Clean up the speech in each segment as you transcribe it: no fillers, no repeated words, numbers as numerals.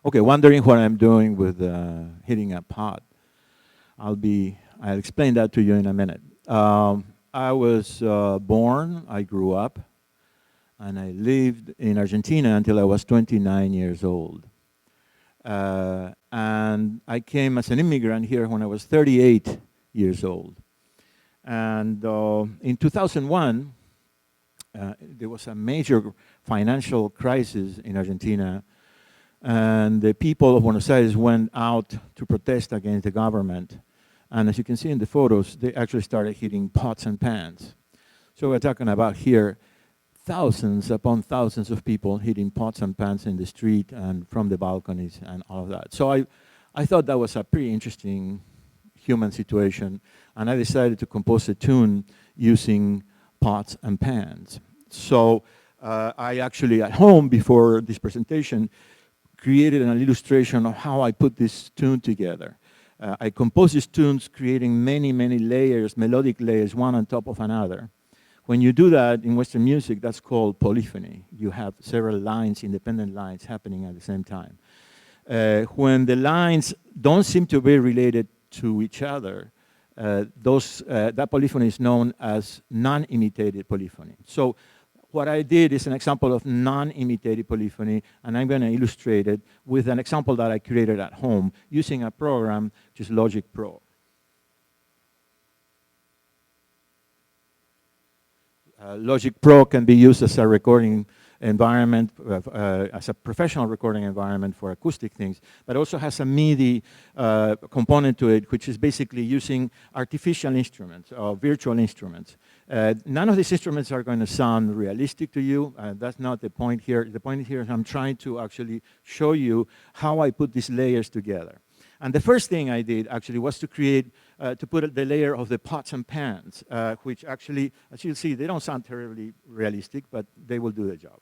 Okay, wondering what I'm doing with hitting a pot. I'll explain that to you in a minute. I was born, I grew up, and I lived in Argentina until I was 29 years old. And I came as an immigrant here when I was 38 years old. And in 2001, there was a major financial crisis in Argentina, and the people of Buenos Aires went out to protest against the government. And as you can see in the photos, they actually started hitting pots and pans. So we're talking about here thousands upon thousands of people hitting pots and pans in the street and from the balconies and all of that. So I thought that was a pretty interesting human situation, and I decided to compose a tune using pots and pans. So I actually, at home, before this presentation, created an illustration of how I put this tune together. I composed these tunes creating many, many layers, melodic layers, one on top of another. When you do that in Western music, that's called polyphony. You have several lines, independent lines, happening at the same time. When the lines don't seem to be related to each other, that polyphony is known as non-imitative polyphony. So what I did is an example of non-imitative polyphony, and I'm going to illustrate it with an example that I created at home using a program which is Logic Pro. Logic Pro can be used as a recording environment, as a professional recording environment for acoustic things, but also has a MIDI component to it, which is basically using artificial instruments or virtual instruments. None of these instruments are going to sound realistic to you. That's not the point here. The point here is I'm trying to actually show you how I put these layers together. And the first thing I did actually was to create, to put the layer of the pots and pans, which actually, as you'll see, they don't sound terribly realistic, but they will do the job.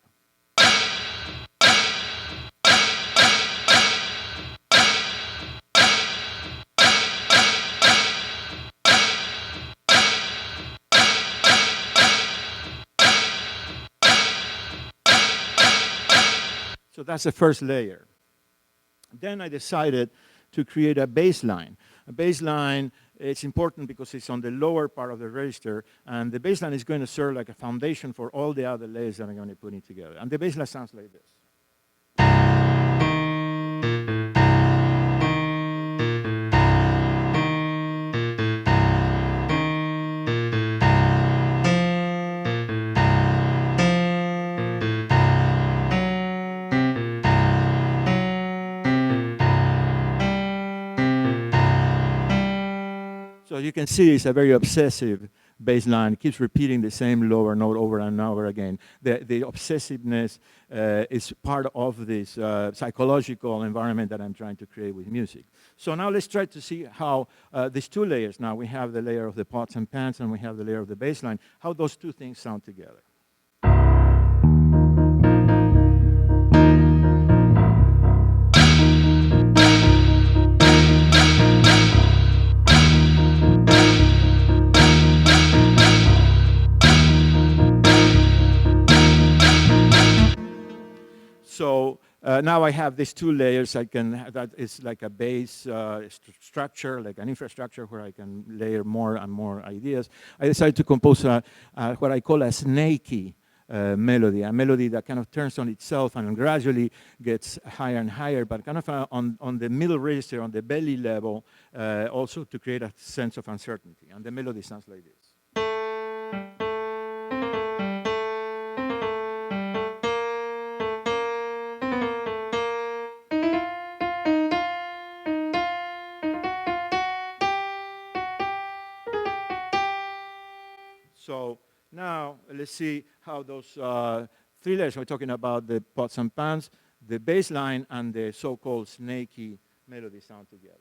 So that's the first layer. Then I decided to create a bass line. A bass line, it's important because it's on the lower part of the register, and the bass line is going to serve like a foundation for all the other layers that I'm going to put in together. And the bass line sounds like this. So you can see it's a very obsessive bass line. It keeps repeating the same lower note over and over again. The obsessiveness is part of this psychological environment that I'm trying to create with music. So now let's try to see how these two layers, now we have the layer of the pots and pans and we have the layer of the bass line, how those two things sound together. So now I have these two layers. That is like a base structure, like an infrastructure where I can layer more and more ideas. I decided to compose what I call a snaky melody, a melody that kind of turns on itself and gradually gets higher and higher, but kind of on the middle register, on the belly level, also to create a sense of uncertainty. And the melody sounds like this. So now let's see how those three layers, we're talking about the pots and pans, the bass line, and the so-called snaky melody sound together.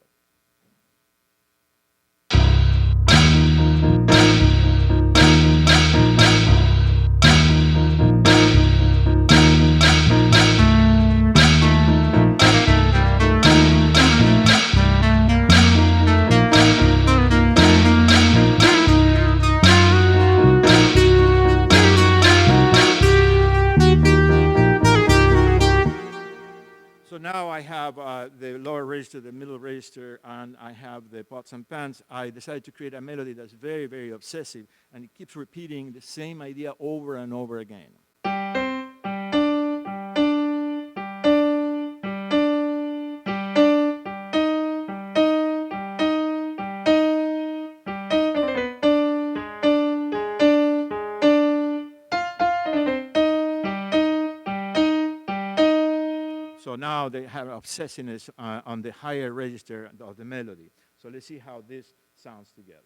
now I have the lower register, the middle register, and I have the pots and pans. I decided to create a melody that's very, very obsessive, and it keeps repeating the same idea over and over again. So now they have obsessiveness on the higher register of the melody. So let's see how this sounds together.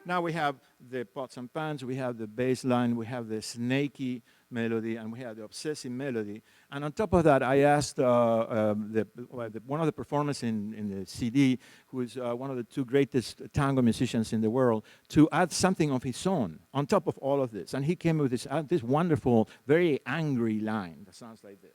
Now we have the pots and pans, we have the bass line, we have the snaky melody, and we have the obsessive melody. And on top of that, I asked one of the performers in the CD, who is one of the two greatest tango musicians in the world, to add something of his own on top of all of this. And he came with this wonderful, very angry line that sounds like this.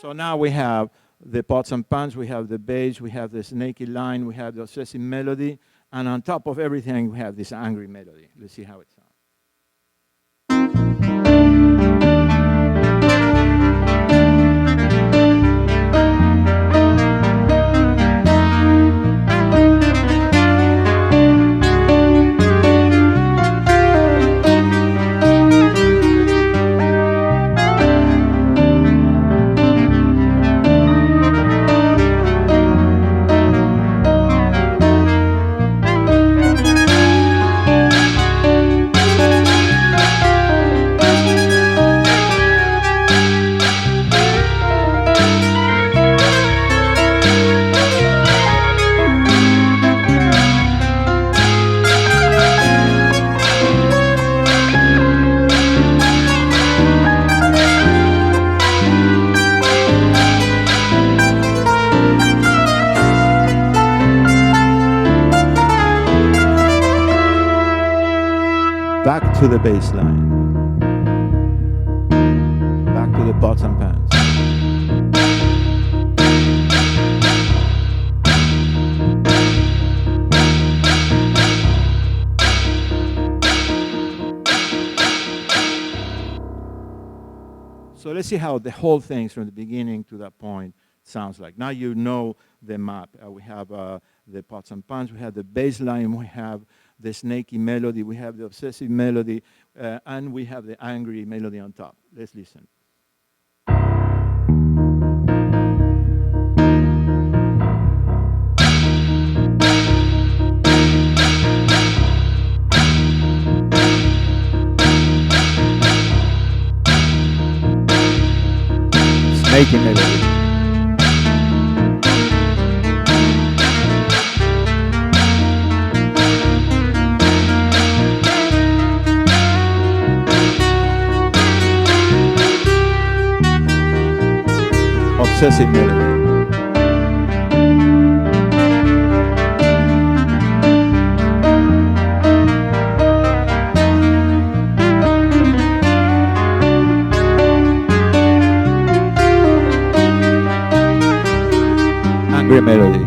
So now we have the pots and pans, we have the bass, we have the snaky line, we have the obsessive melody, and on top of everything, we have this angry melody. Let's see how it sounds. Back to the bass line. Back to the pots and pans. So let's see how the whole thing from the beginning to that point sounds like. Now you know the map. We have the pots and pans, we have the bass line, we have the snaky melody, we have the obsessive melody, and we have the angry melody on top. Let's listen. Snaky melody. Obsessive melody. Angry melody.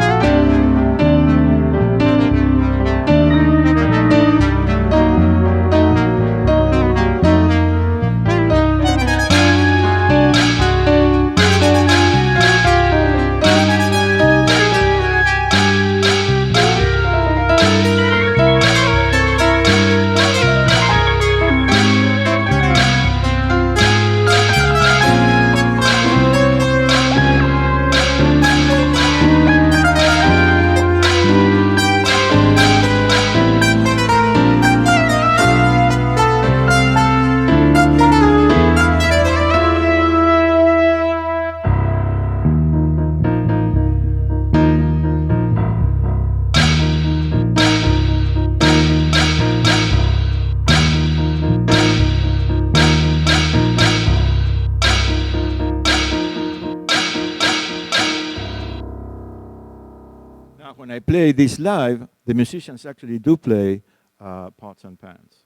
Now, when I play this live, the musicians actually do play pots and pans.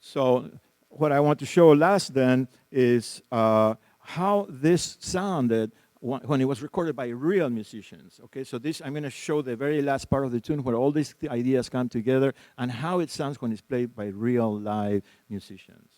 So what I want to show last then is how this sounded when it was recorded by real musicians. Okay, so this, I'm going to show the very last part of the tune where all these ideas come together and how it sounds when it's played by real live musicians.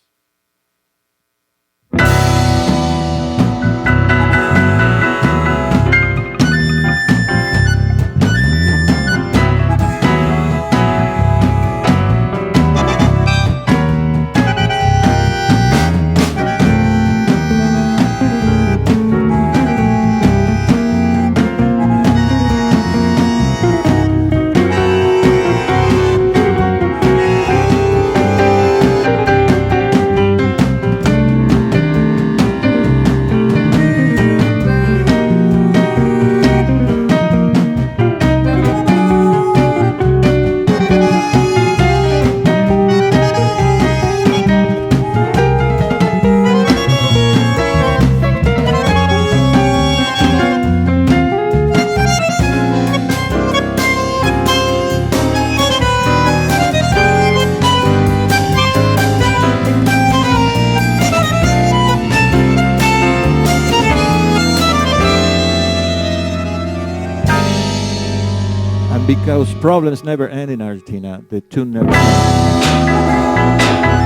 Because problems never end in Argentina, the tune never ends.